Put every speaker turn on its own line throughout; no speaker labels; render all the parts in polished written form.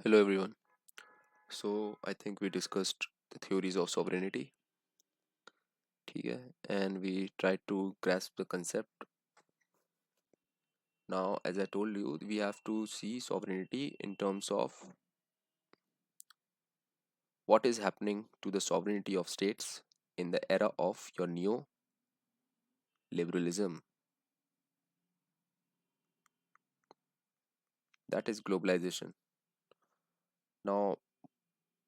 Hello everyone. So I think we discussed the theories of sovereignty, ठीक है? And we tried to grasp the concept. Now, as I told you, we have to see sovereignty in terms of what is happening to the sovereignty of states in the era of your neo-liberalism. That is globalization. Now,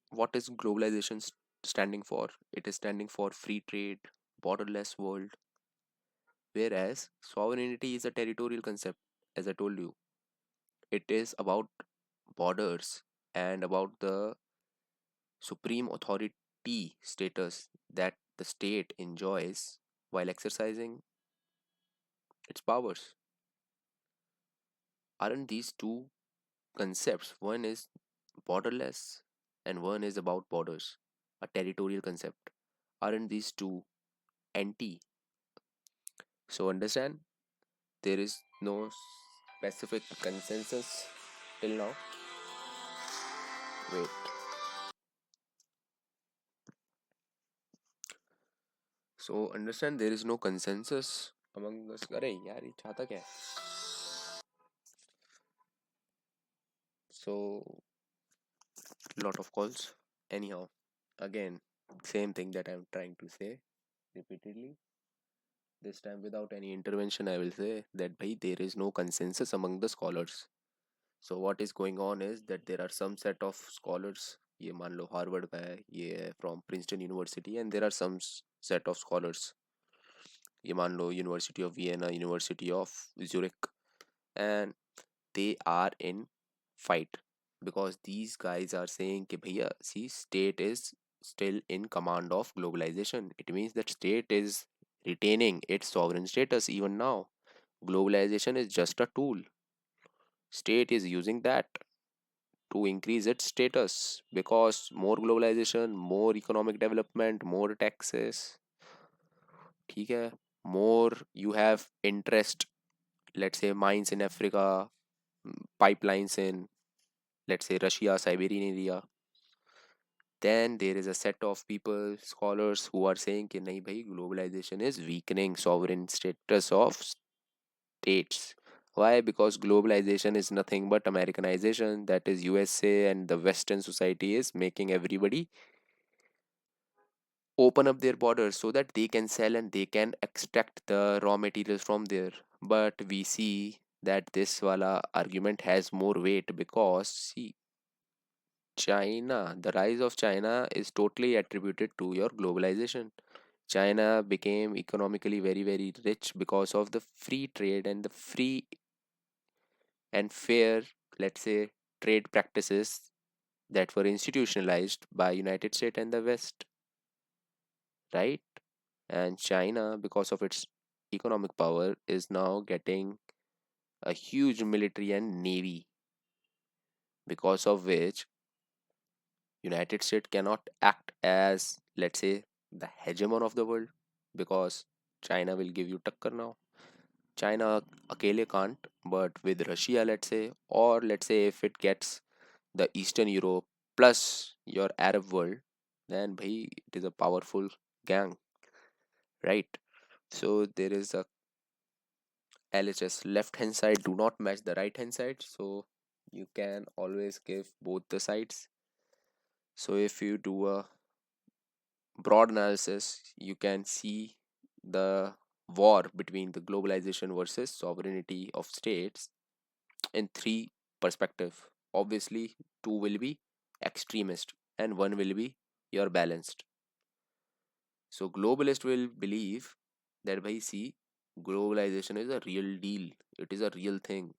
what is globalization standing for? It is standing for free trade, borderless world, whereas sovereignty is a territorial concept, as I told you. It is about borders and about the supreme authority status that the state enjoys while exercising its powers. Aren't these two concepts? One is borderless and one is about borders, a territorial concept. Aren't these two anti? So understand, there is no specific consensus till now. Wait. So understand, there is no consensus among us. अरे यार ये चाहता क्या है? So lot of calls. Anyhow, again, same thing that I'm trying to say repeatedly. This time, without any intervention, I will say that bhai, there is no consensus among the scholars. So what is going on is that there are some set of scholars. ये मान लो Harvard का है, ये है from Princeton University, and there are some set of scholars. ये मान लो University of Vienna, University of Zurich, and they are in fight because these guys are saying कि भैया see state is still in command of globalization. It means that state is retaining its sovereign status even now. Globalization is just a tool. State is using that to increase its status because more globalization, more economic development, more taxes, ठीक है, more you have interest, let's say mines in Africa, pipelines in, let's say, Russia, Siberian area. Then there is a set of people, scholars, who are saying कि नहीं भाई, globalization is weakening sovereign status of states. Why? Because globalization is nothing but Americanization. That is USA and the Western society is making everybody open up their borders so that they can sell and they can extract the raw materials from there. But we see that this wala argument has more weight because see, China, the rise of China is totally attributed to your globalization. China became economically very, very rich because of the free trade and the free and fair, let's say, trade practices that were institutionalized by United States and the West, right? And China, because of its economic power, is now getting a huge military and navy, because of which United States cannot act as, let's say, the hegemon of the world because China will give you takkar now. China akele can't, but with Russia, let's say, or let's say if it gets the Eastern Europe plus your Arab world, then bhai, it is a powerful gang, right? So there is a LHS left hand side do not match the right hand side, so you can always give both the sides. So if you do a broad analysis, you can see the war between the globalization versus sovereignty of states in three perspective. Obviously, two will be extremist and one will be your balanced. So globalist will believe that by see, globalization is a real deal. It is a real thing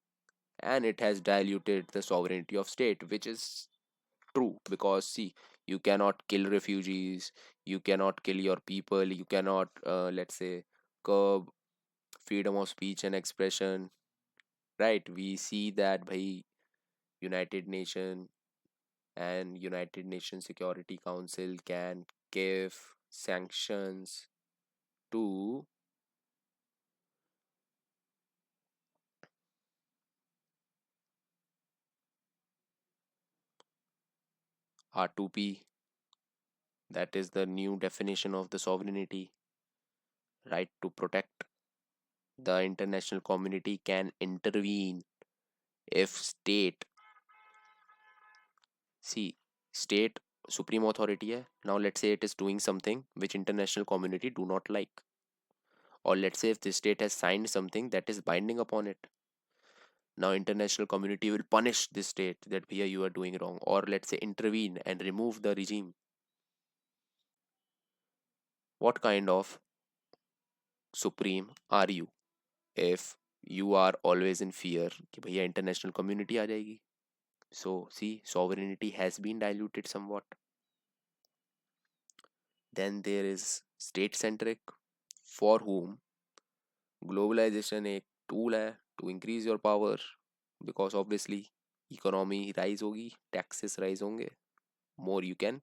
and it has diluted the sovereignty of state, which is true because see, you cannot kill refugees, you cannot kill your people, you cannot let's say curb freedom of speech and expression, right? We see that by United Nation and United Nations Security Council can give sanctions to, R2P, that is the new definition of the sovereignty, right to protect. The international community can intervene if state, see, state supreme authority hai. Now let's say it is doing something which international community do not like, or let's say if the state has signed something that is binding upon it. Now international community will punish this state that here you are doing wrong, or let's say intervene and remove the regime. What kind of supreme are you if you are always in fear कि भैया international community आ जाएगी? So see, sovereignty has been diluted somewhat. Then there is state centric, for whom globalization एक tool है to increase your power, because obviously economy rise होगी, taxes rise होंगे, more you can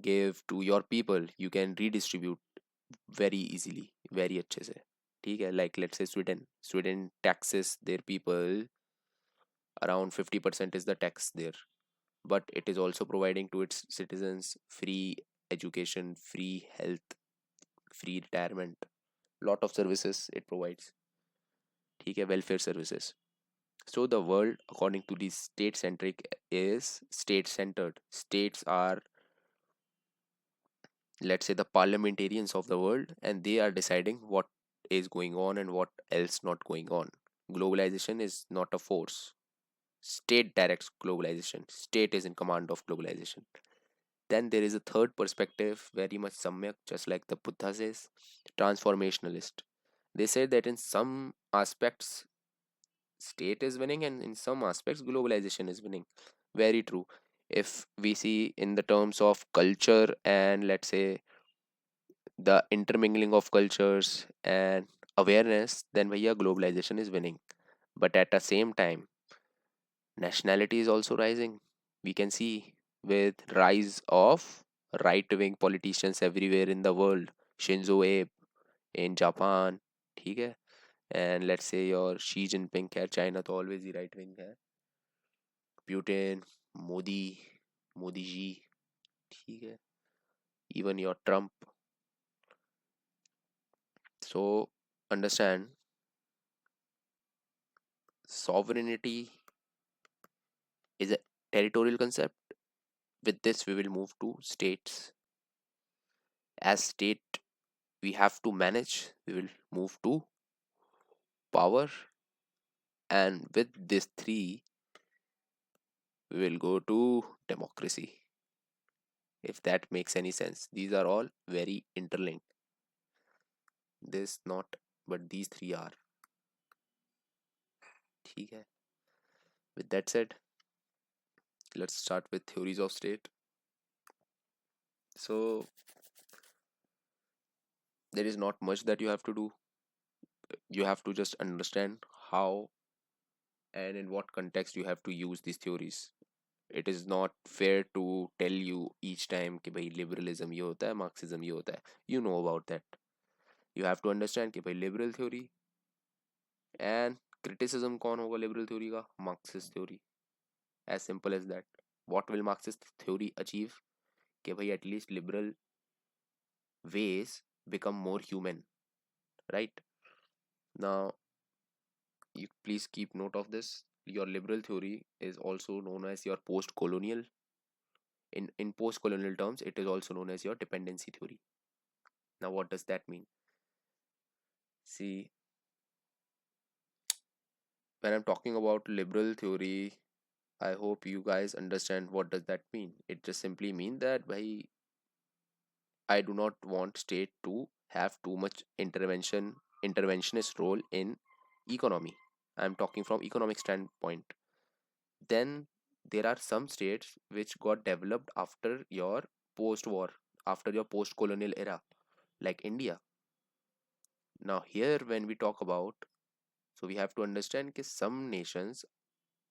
give to your people, you can redistribute very easily, very अच्छे से. ठीक है, like let's say Sweden taxes their people around 50% is the tax there, but it is also providing to its citizens free education, free health, free retirement, lot of services it provides. ठीक है, welfare services. So the world according to the state centric is state centered. States are, let's say, the parliamentarians of the world, and they are deciding what is going on and what else not going on. Globalization is not a force. State directs globalization. State is in command of globalization. Then there is a third perspective, very much samyak, just like the Buddha says, transformationalist. They say that in some aspects state is winning and in some aspects globalization is winning. Very true. If we see in the terms of culture and let's say the intermingling of cultures and awareness, then bhaiya globalization is winning. But at the same time, nationality is also rising. We can see with rise of right-wing politicians everywhere in the world. Shinzo Abe in Japan, ठीक है, and let's say your Xi Jinping है, China तो always ही right wing है, Putin, Modi, Modi जी, ठीक है, even your Trump. So understand, sovereignty is a territorial concept. With this, we will move to states. As state, we have to manage. We will move to power, and with these three, we will go to democracy. If that makes any sense, these are all very interlinked. This not, but these three are. ठीक है. With that said, let's start with theories of state. So there is not much that you have to do. You have to just understand how and in what context you have to use these theories. It is not fair to tell you each time कि भाई liberalism ये होता है, Marxism ये होता है. You know about that. You have to understand कि भाई liberal theory and criticism कौन होगा liberal theory का? Marxist theory. As simple as that. What will Marxist theory achieve? कि भाई at least liberal ways become more human, right? Now you please keep note of this. Your liberal theory is also known as your post-colonial. In post-colonial terms, it is also known as your dependency theory. Now what does that mean? See, when I'm talking about liberal theory, I hope you guys understand what does that mean. It just simply means that by I do not want state to have too much interventionist role in economy. I'm talking from economic standpoint. Then there are some states which got developed after your post-war, after your post-colonial era, like India. Now here when we talk about, so we have to understand that some nations,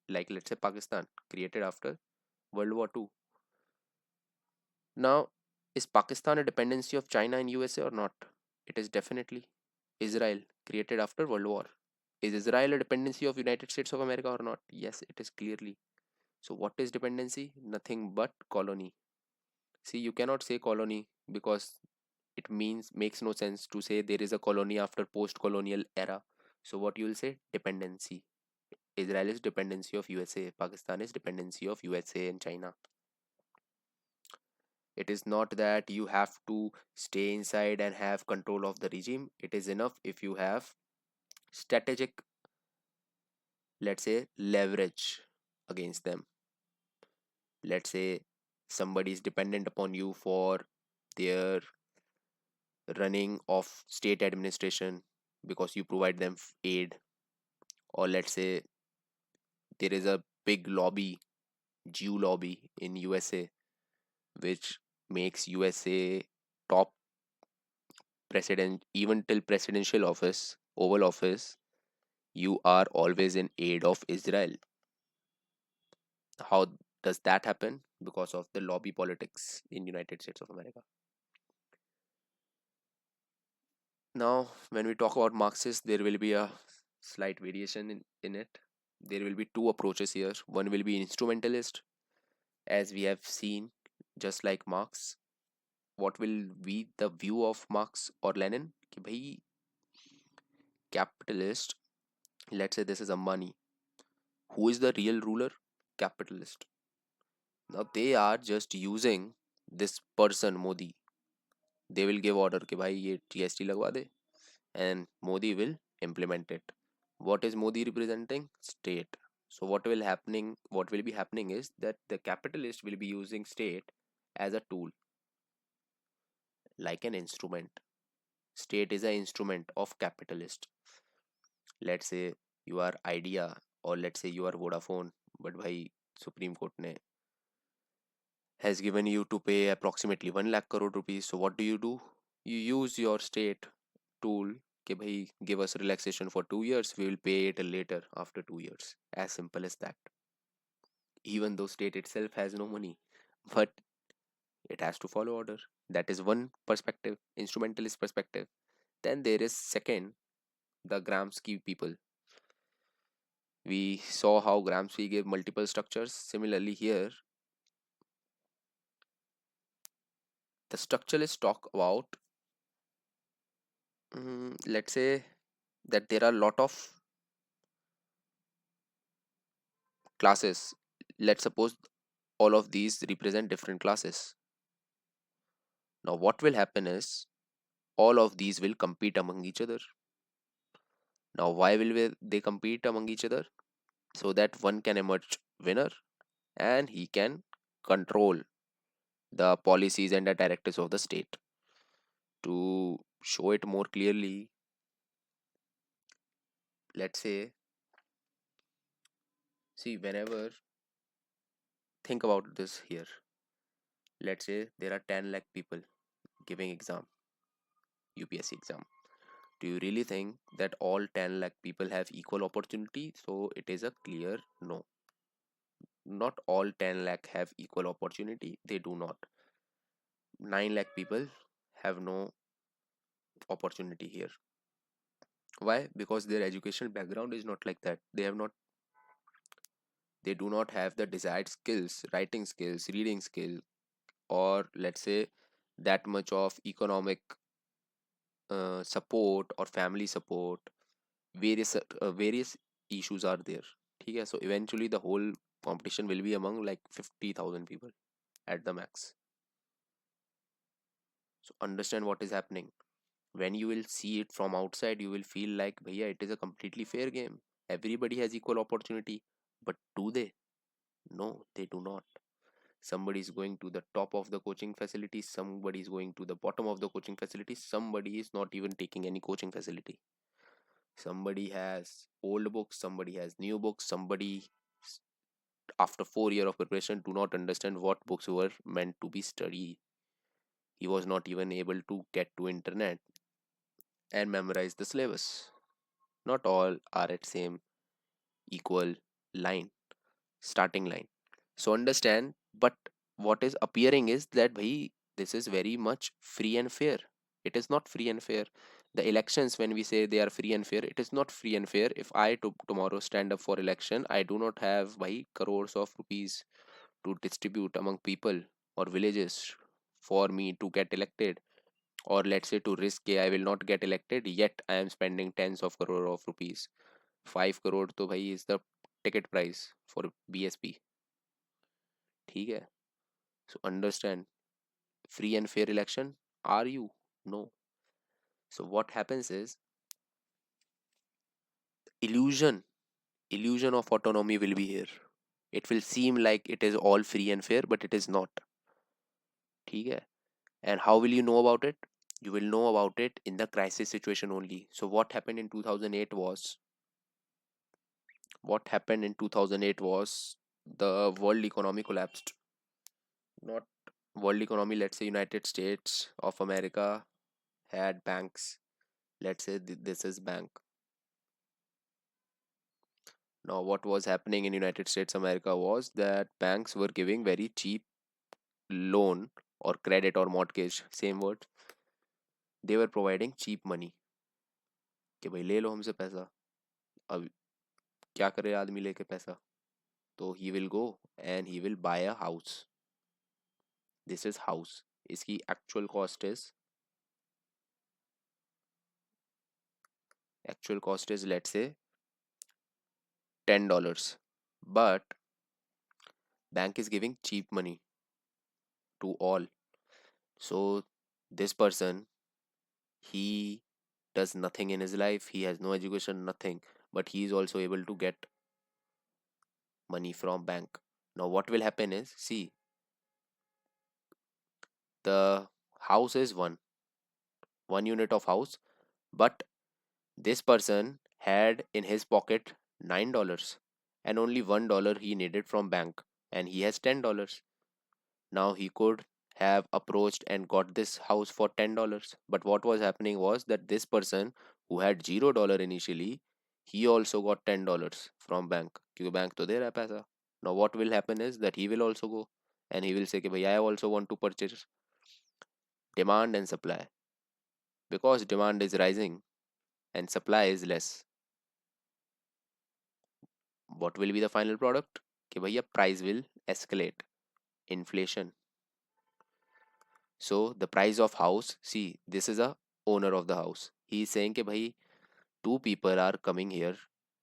like let's say Pakistan, created after World War II. Now, is Pakistan a dependency of China and USA or not? It is definitely. Israel, created after World War. Is Israel a dependency of United States of America or not? Yes, it is clearly. So what is dependency? Nothing but colony. See, you cannot say colony because it means makes no sense to say there is a colony after post colonial era. So what you will say? Dependency. Israel is dependency of USA, Pakistan is dependency of USA and China. It is not that you have to stay inside and have control of the regime. It is enough if you have strategic, let's say, leverage against them. Let's say somebody is dependent upon you for their running of state administration because you provide them aid, or let's say there is a big lobby, Jew lobby in USA, which makes USA top president even till presidential office, Oval Office. You are always in aid of Israel. How does that happen? Because of the lobby politics in United States of America. Now, when we talk about Marxists, there will be a slight variation in it. There will be two approaches here. One will be instrumentalist, as we have seen, just like Marx. What will be the view of Marx or Lenin? कि भाई capitalist, let's say this is a money. Who is the real ruler? Capitalist. Now they are just using this person Modi. They will give order कि भाई ये GST लगवा दे, and Modi will implement it. What is Modi representing? State. So what will be happening is that the capitalist will be using state as a tool, like an instrument. State is an instrument of capitalist. Let's say you are Idea, or let's say you are Vodafone, but भाई Supreme Court ने has given you to pay approximately 1 lakh crore rupees. So what do? You use your state tool कि भाई give us relaxation for 2 years. We will pay it later after 2 years. As simple as that. Even though state itself has no money, but it has to follow order. That is one perspective, instrumentalist perspective. Then there is second, the Gramsci people. We saw how Gramsci gave multiple structures. Similarly here, the structuralists talk about, let's say that there are a lot of classes. Let's suppose all of these represent different classes. Now what will happen is all of these will compete among each other. Now why will they compete among each other? So that one can emerge winner and he can control the policies and the directives of the state. To show it more clearly, let's say, see, whenever, think about this here. Let's say there are 10 lakh people giving exam, UPSC exam. Do you really think that all 10 lakh people have equal opportunity? So it is a clear no. Not all 10 lakh have equal opportunity. They do not. 9 lakh people have no opportunity here. Why? Because their educational background is not like that. They do not have the desired skills, writing skills, reading skill, or let's say that much of economic support or family support. Various issues are there. ठीक है? So eventually the whole competition will be among like 50,000 people at the max. So understand what is happening. When you will see it from outside, you will feel like, bhaiya, it is a completely fair game. Everybody has equal opportunity. But do they? No, they do not. Somebody is going to the top of the coaching facility, somebody is going to the bottom of the coaching facility, somebody is not even taking any coaching facility. Somebody has old books, somebody has new books, somebody after 4 years of preparation do not understand what books were meant to be studied. He was not even able to get to internet and memorize the syllabus. Not all are at same equal line, starting line. So understand, but what is appearing is that bhai, this is very much free and fair. It is not free and fair. The elections, when we say they are free and fair, it is not free and fair. If I tomorrow stand up for election, I do not have by crores of rupees to distribute among people or villages for me to get elected, or let's say to risk I will not get elected, yet I am spending tens of crore of rupees. 5 crore to bhai is the ticket price for BSP. ठीक है? So understand, free and fair election, are you? No. So what happens is, illusion illusion of autonomy will be here. It will seem like it is all free and fair, but it is not. ठीक है? And how will you know about it? You will know about it in the crisis situation only. So what happened in 2008 was the world economy collapsed. Not world economy, let's say United States of America had banks. Let's say this is bank. Now what was happening in United States America was that banks were giving very cheap loan or credit or mortgage, same word. They were providing cheap money कि भाई ले लो हमसे पैसा. अब क्या करे आदमी लेके पैसा? तो he will go and he will buy a house. This is house. इसकी actual cost is let's say $10, but bank is giving cheap money to all. So this person, he does nothing in his life, he has no education, nothing, but he is also able to get money from bank. Now what will happen is, see, the house is one unit of house, but this person had in his pocket $9 and only $1 he needed from bank, and he has $10. Now he could have approached and got this house for $10, but what was happening was that this person who had $0 initially, he also got $10 from bank, क्योंकि bank तो दे रहा है पैसा. Now what will happen is that he will also go and he will say कि भाई I also want to purchase. Demand and supply, because demand is rising and supply is less, what will be the final product? कि भैया price will escalate, inflation. So the price of house, see, this is a owner of the house. He is saying कि भाई two people are coming here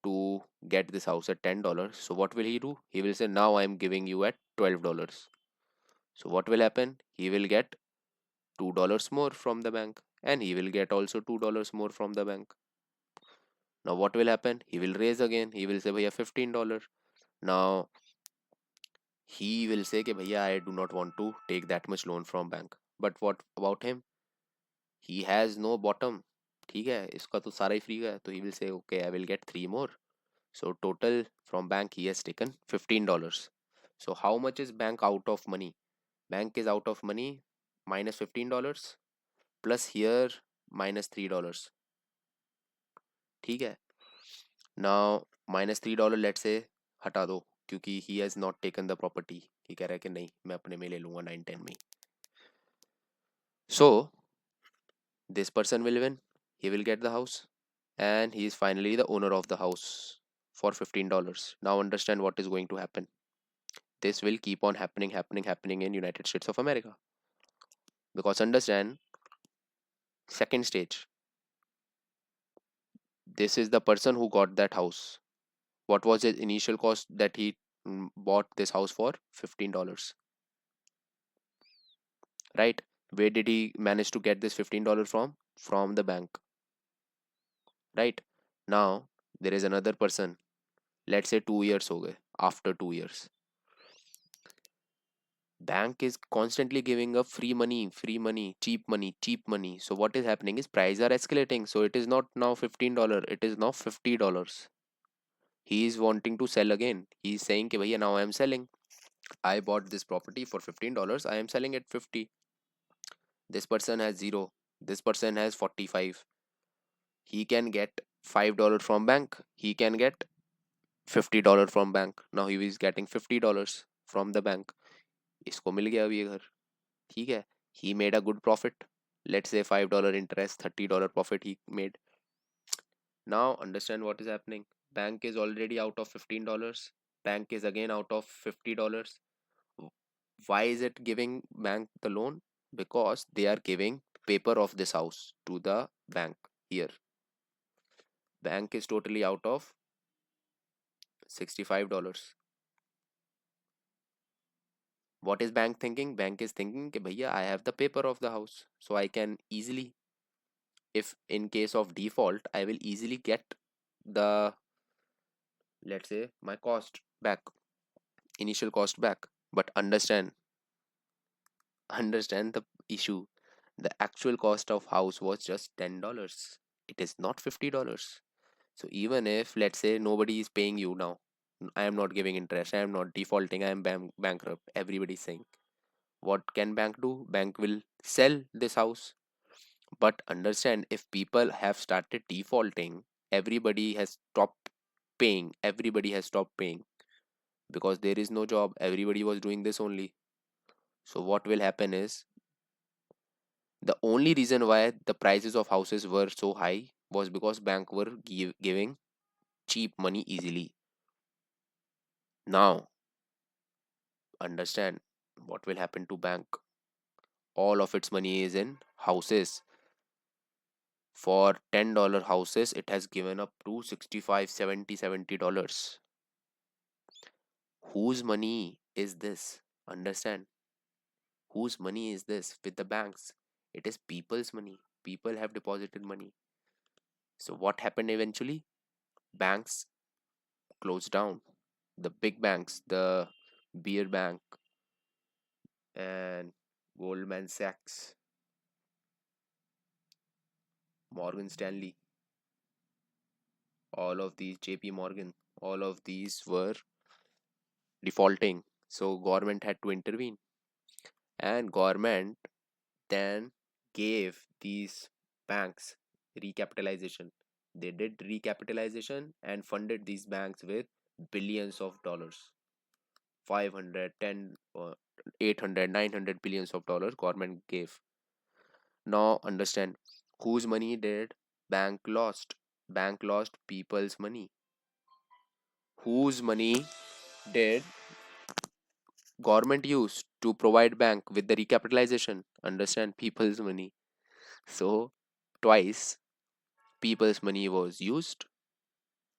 to get this house at $10. So what will he do? He will say now I am giving you at $12. So what will happen? He will get $2 more from the bank, and he will get also $2 more from the bank. Now what will happen? He will raise again. He will say भैया $15. Now he will say कि भैया I do not want to take that much loan from bank. But what about him? He has no bottom. ठीक है, इसका तो सारा ही free का है. तो he will say okay, I will get 3 more. So total from bank he has taken $15. So how much is bank out of money? Bank is out of money minus $15 plus here minus $3. ठीक है. Now minus $3 let's say हटा दो, क्योंकि he has not taken the property. ये कह रहा है कि नहीं मैं अपने में ले लूँगा 9-10 में. So this person will win. He will get the house and he is finally the owner of the house for $15. Now understand what is going to happen. This will keep on happening in United States of America. Because understand, second stage, this is the person who got that house. What was his initial cost that he bought this house for? $15. Right? Where did he manage to get this $15 from? From the bank. Right? Now there is another person. Let's say 2 years हो गए. After 2 years, bank is constantly giving up free money, cheap money. So what is happening is prices are escalating. So it is not now $15, it is now $50. He is wanting to sell again. He is saying कि भैया now I am selling. I bought this property for $15. I am selling at 50. This person has 0. This person has 45. He can get $5 from bank. He can get $50 from bank. Now he is getting $50 from the bank. इसको मिल गया अब ये घर. ठीक है. He made a good profit. Let's say $5 interest, $30 profit he made. Now understand what is happening. Bank is already out of $15. Bank is again out of $50. Why is it giving bank the loan? Because they are giving paper of this house to the bank. Here, bank is totally out of $65. What is bank thinking? Bank is thinking कि भैया I have the paper of the house, so I can easily, if in case of default, I will easily get the, let's say, my cost back, initial cost back. But understand the issue. The actual cost of house was just $10. It is not $50. So even if, let's say, nobody is paying you now, I am not giving interest, I am not defaulting, I am bankrupt, everybody is saying, what can bank do? Bank will sell this house. But understand, if people have started defaulting, everybody has stopped paying. Everybody has stopped paying because there is no job. Everybody was doing this only. So what will happen is, the only reason why the prices of houses were so high was because bank were giving cheap money easily. Now understand what will happen to bank. All of its money is in houses. For $10 houses, it has given up to 65, 70, $70. Whose money is this? Understand? Whose money is this with the banks? It is people's money. People have deposited money. So what happened eventually? Banks closed down. The big banks, the Beer Bank and Goldman Sachs, Morgan Stanley, all of these, JP Morgan, all of these were defaulting. So government had to intervene, and government then gave these banks recapitalization. They did recapitalization and funded these banks with billions of dollars. 500, 10, 800, 900 billions of dollars government gave. Now understand, whose money did bank lost? Bank lost people's money. Whose money did government use to provide bank with the recapitalization? Understand, people's money. So twice people's money was used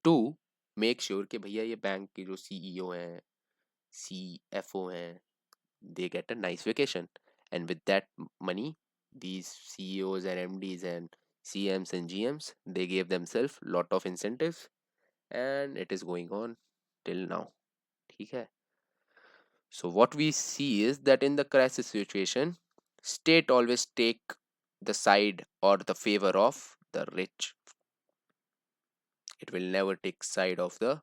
to make sure कि भैया ये bank के जो CEO हैं, CFO हैं, they get a nice vacation. And with that money, these CEOs and MDs and CMs and GMs, they gave themselves lot of incentives, and it is going on till now. ठीक है? So what we see is that in the crisis situation, state always take the side or the favor of the rich. It will never take side of the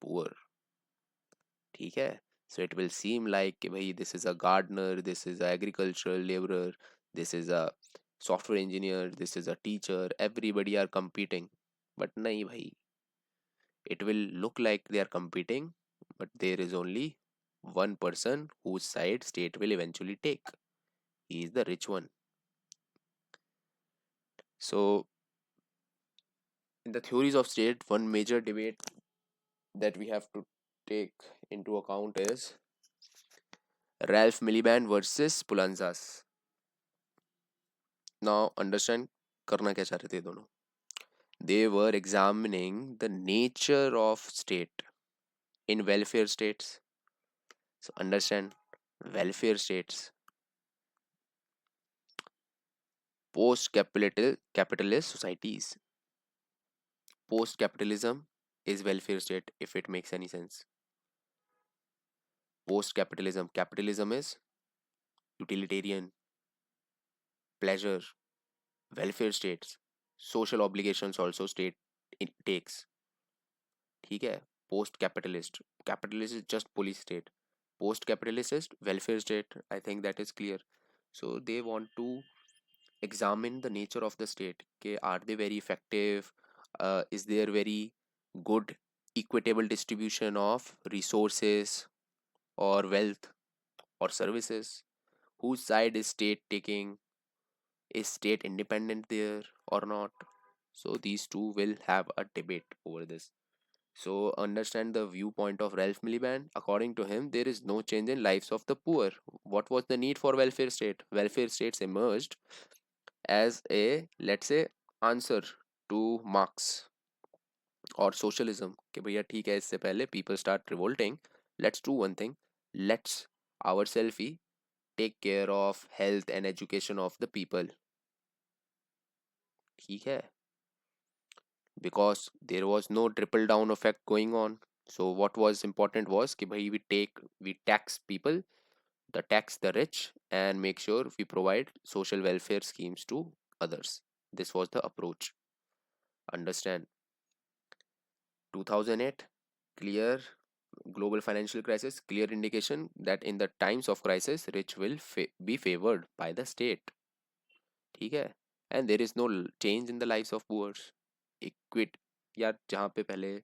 poor. ठीक है? So it will seem like कि भाई this is a gardener, this is a agricultural laborer, this is a software engineer, this is a teacher, everybody are competing. But नहीं भाई, it will look like they are competing, but there is only one person whose side state will eventually take. He is the rich one. So in the theories of state, one major debate that we have to take into account is Ralph Miliband versus Pulanzas. Now understand करना क्या चाह रहे थे ये दोनों. They were examining the nature of state in welfare states. So understand, welfare states, post capitalist societies. Post capitalism is welfare state, if it makes any sense. Post capitalism, capitalism is utilitarian, pleasure. Welfare states, social obligations also state it takes. ठीक है? Post capitalist, capitalist is just police state. Post capitalist is welfare state. I think that is clear. So they want to examine the nature of the state. Okay, are they very effective? Is there very good equitable distribution of resources or wealth or services? Whose side is state taking? Is state independent there or not? So these two will have a debate over this. So understand the viewpoint of Ralph Miliband. According to him, there is no change in lives of the poor. What was the need for welfare state? Welfare states emerged as a, let's say, answer to Marx और socialism कि भैया ठीक है, इससे पहले people start revolting, let's do one thing, let's ourselves he take care of health and education of the people. ठीक है, because there was no trickle down effect going on. So what was important was कि भाई we tax people, the tax the rich, and make sure we provide social welfare schemes to others. This was the approach. Understand? 2008, clear global financial crisis, clear indication that in the times of crisis rich will be favored by the state. ठीक है, and there is no change in the lives of poor. Equit यार, जहाँ पे पहले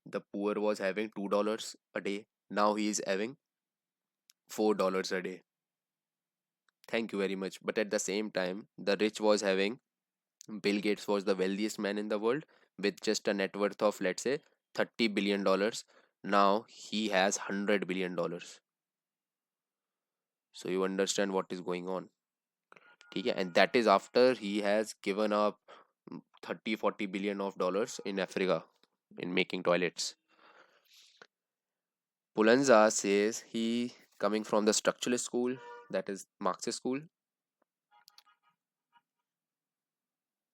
the poor was having $2 a day, now he is having $4 a day. Thank you very much. But at the same time, the rich was having, Bill Gates was the wealthiest man in the world with just a net worth of, let's say, $30 billion. Now he has $100 billion. So you understand what is going on. ठीक है, and that is after he has given up 30-40 billion of dollars in Africa in making toilets. Pulanza says he coming from the structuralist school, that is Marxist school.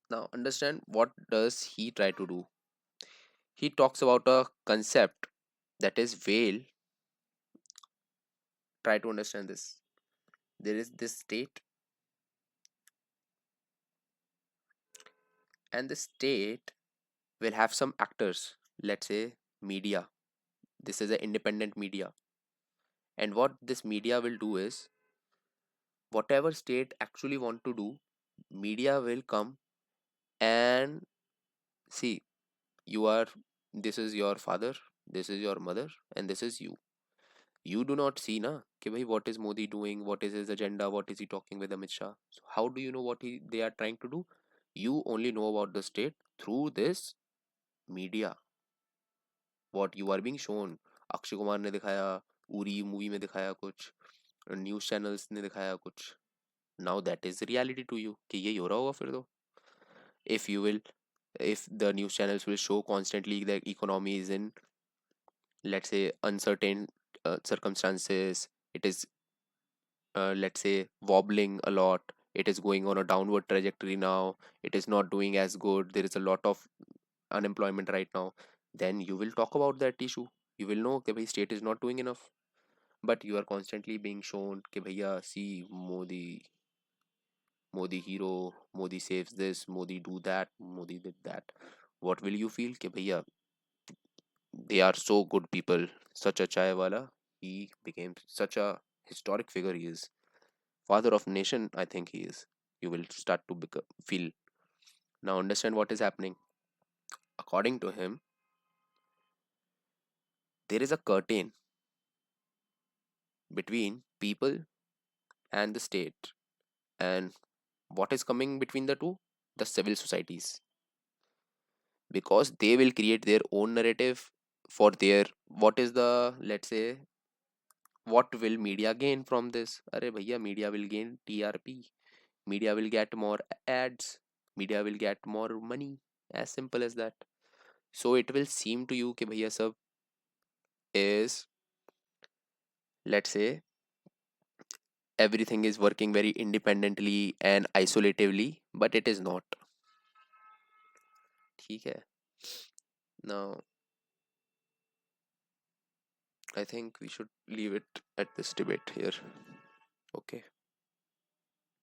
Now understand what does he try to do. He talks about a concept that is veil. Try to understand this. There is this state, and the state will have some actors, let's say media. This is an independent media, and what this media will do is whatever state actually want to do, media will come and see, you are, this is your father, this is your mother, and this is you. You do not see na कि भाई what is Modi doing, what is his agenda, what is he talking with Amit Shah. So how do you know what they are trying to do? You only know about the state through this media, what you are being shown. Akshay Kumar ने दिखाया, Uri movie में दिखाया कुछ, news channels ने दिखाया कुछ. Now that is reality to you कि यही हो रहा होगा फिर तो. If you will, if the news channels will show constantly that economy is in, let's say, uncertain circumstances, it is, let's say, wobbling a lot, it is going on a downward trajectory now, it is not doing as good, there is a lot of unemployment right now, then you will talk about that issue. You will know that state is not doing enough. But you are constantly being shown कि भैया see Modi hero, Modi saves this, Modi do that, Modi did that. What will you feel कि भैया they are so good people, such a chai wala, he became such a historic figure, he is father of nation, I think he is. You will start to feel. Now understand what is happening. According to him, there is a curtain between people and the state, and what is coming between the two? The civil societies, because they will create their own narrative for their, what is the, let's say, what will media gain from this? Arey bhaiya, media will gain TRP, media will get more ads, media will get more money, as simple as that. So it will seem to you कि भैया सब is, let's say, everything is working very independently and isolatively, but it is not. ठीक है. Now I think we should leave it at this debate here. Okay.